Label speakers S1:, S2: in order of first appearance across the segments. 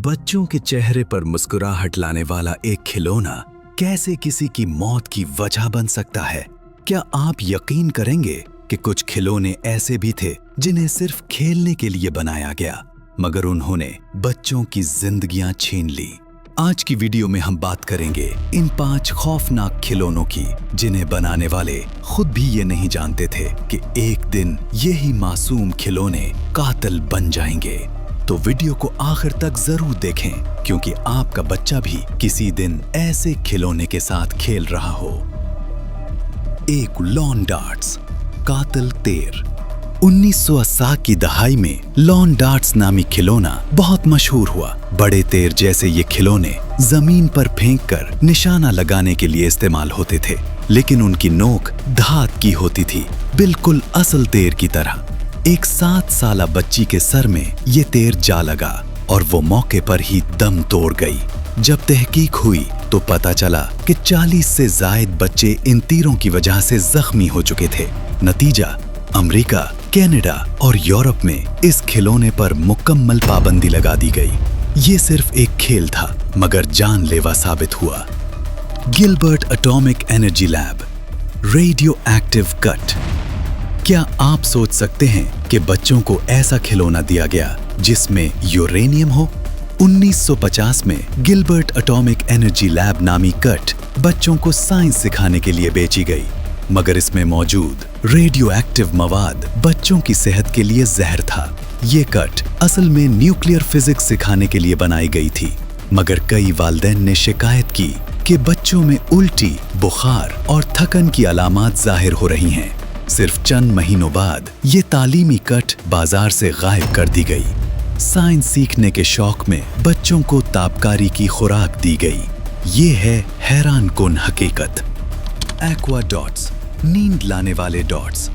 S1: बच्चों के चेहरे पर मुस्कुराहट लाने वाला एक खिलौना कैसे किसी की मौत की वजह बन सकता है? क्या आप यकीन करेंगे कि कुछ खिलौने ऐसे भी थे जिन्हें सिर्फ खेलने के लिए बनाया गया, मगर उन्होंने बच्चों की जिंदगियां छीन ली। आज की वीडियो में हम बात करेंगे इन 5 खौफनाक खिलौनों की, जिन्हें बनाने वाले खुद भी ये नहीं जानते थे कि एक दिन यही मासूम खिलौने कातिल बन जाएंगे। तो वीडियो को आखिर तक जरूर देखें, क्योंकि आपका बच्चा भी किसी दिन ऐसे खिलौने के साथ खेल रहा हो। 1 लॉन डार्ट्स, कातिल तीर। 1980 की दहाई में लॉन डार्ट्स नामी खिलौना बहुत मशहूर हुआ। बड़े तीर जैसे ये खिलौने जमीन पर फेंककर निशाना लगाने के लिए इस्तेमाल होते थे, लेकिन उनकी नोक धात की होती थी, बिल्कुल असल तीर की तरह। एक 7 साला बच्ची के सर में ये तीर जा लगा और वो मौके पर ही दम तोड़ गई। जब तहकीक हुई तो पता चला कि 40 से जायद बच्चे इन तीरों की वजह से जख्मी हो चुके थे। नतीजा, अमेरिका, कनाडा और यूरोप में इस खिलौने पर मुकम्मल पाबंदी लगा दी गई। ये सिर्फ एक खेल था, मगर जानलेवा साबित हुआ। Gilbert atomic energy lab, radio active cut. क्या आप सोच सकते हैं कि बच्चों को ऐसा खिलौना दिया गया जिसमें यूरेनियम हो? 1950 में गिलबर्ट एटॉमिक एनर्जी लैब नामी कट बच्चों को साइंस सिखाने के लिए बेची गई, मगर इसमें मौजूद रेडियो एक्टिव मवाद बच्चों की सेहत के लिए जहर था। ये कट असल में न्यूक्लियर फिजिक्स सिखाने के लिए बनाई गई थी, मगर कई वालिदैन ने शिकायत की कि बच्चों में उल्टी, बुखार और थकन की अलामात जाहिर हो रही हैं। सिर्फ चंद महीनों बाद ये तालीमी कट बाजार से गायब कर दी गई। साइंस सीखने के शौक में बच्चों को ताबकारी की खुराक दी गई। ये है हैरान कुन हकीकत। एक्वा डॉट्स, नींद लाने वाले डॉट्स।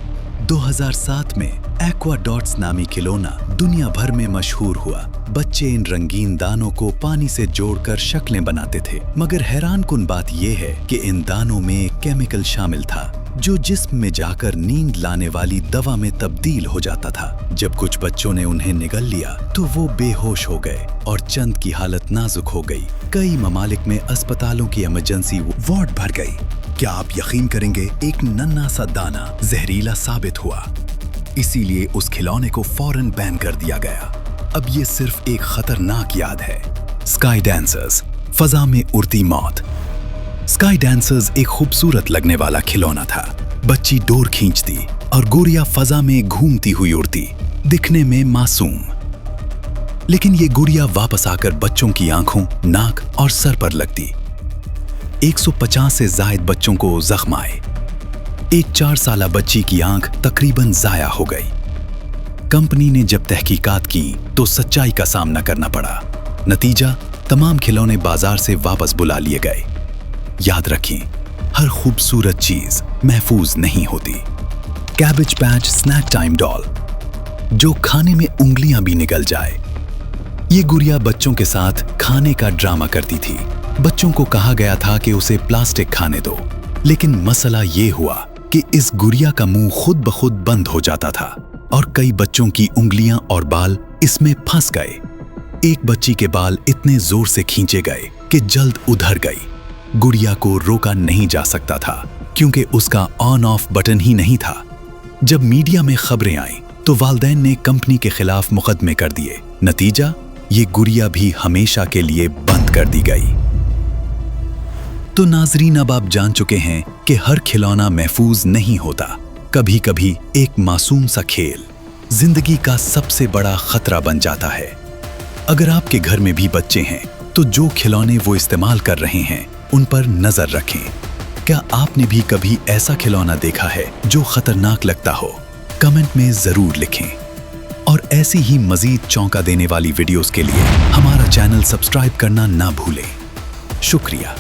S1: 2007 में एक्वा डॉट्स नामी खिलौना दुनिया भर में मशहूर हुआ। बच्चे इन रंगीन दानों को पानी से जोड़कर शक्लें बनाते थे, मगर हैरान कुन बात यह है कि इन दानों में एक केमिकल शामिल था जो जिस्म में जाकर नींद लाने वाली दवा में तब्दील हो जाता था। जब कुछ बच्चों ने उन्हें निगल लिया तो वो बेहोश हो गए और चंद की हालत नाजुक हो गई। कई ममालिक में अस्पतालों की इमरजेंसी वार्ड भर गई। क्या आप यकीन करेंगे, एक नन्हा सा दाना जहरीला साबित हुआ, इसीलिए उस खिलौने को फौरन बैन कर दिया गया। अब ये सिर्फ एक खतरनाक याद है। स्काई डांसर्स, फजा में उड़ती मौत। स्काई डांसर्स एक खूबसूरत लगने वाला खिलौना था। बच्ची डोर खींचती और गुड़िया फजा में घूमती हुई उड़ती, दिखने में मासूम। लेकिन ये गुड़िया वापस आकर बच्चों की आंखों, नाक और सर पर लगती। 150 से जायद बच्चों को जख्म आए। एक 4 साला बच्ची की आंख तकरीबन जाया हो गई। कंपनी ने जब तहकीकात की तो सच्चाई का सामना करना पड़ा। नतीजा, तमाम खिलौने बाजार से वापस बुला लिए गए। याद रखें, हर खूबसूरत चीज महफूज नहीं होती। Cabbage patch snack time doll, जो खाने में उंगलियां भी निकल जाए। ये गुड़िया बच्चों के साथ खाने का ड्रामा करती थी। बच्चों को कहा गया था कि उसे प्लास्टिक खाने दो, लेकिन मसला ये हुआ कि इस गुड़िया का मुंह खुद ब खुद बंद हो जाता था और कई बच्चों की उंगलियां और बाल इसमें फंस गए। एक बच्ची के बाल इतने जोर से खींचे गए कि जल्द उधर गई। गुड़िया को रोका नहीं जा सकता था, क्योंकि उसका ऑन ऑफ बटन ही नहीं था। जब मीडिया में खबरें आईं तो वालिदैन ने कंपनी के खिलाफ मुकदमे कर दिए। नतीजा, ये गुड़िया भी हमेशा के लिए बंद कर दी गई। तो नाजरीन, अब आप जान चुके हैं कि हर खिलौना महफूज नहीं होता। कभी कभी एक मासूम सा खेल जिंदगी का सबसे बड़ा खतरा बन जाता है। अगर आपके घर में भी बच्चे हैं तो जो खिलौने वो इस्तेमाल कर रहे हैं उन पर नजर रखें। क्या आपने भी कभी ऐसा खिलौना देखा है जो खतरनाक लगता हो? कमेंट में जरूर लिखें। और ऐसी ही मजीद चौंका देने वाली वीडियोस के लिए हमारा चैनल सब्सक्राइब करना ना भूलें। शुक्रिया।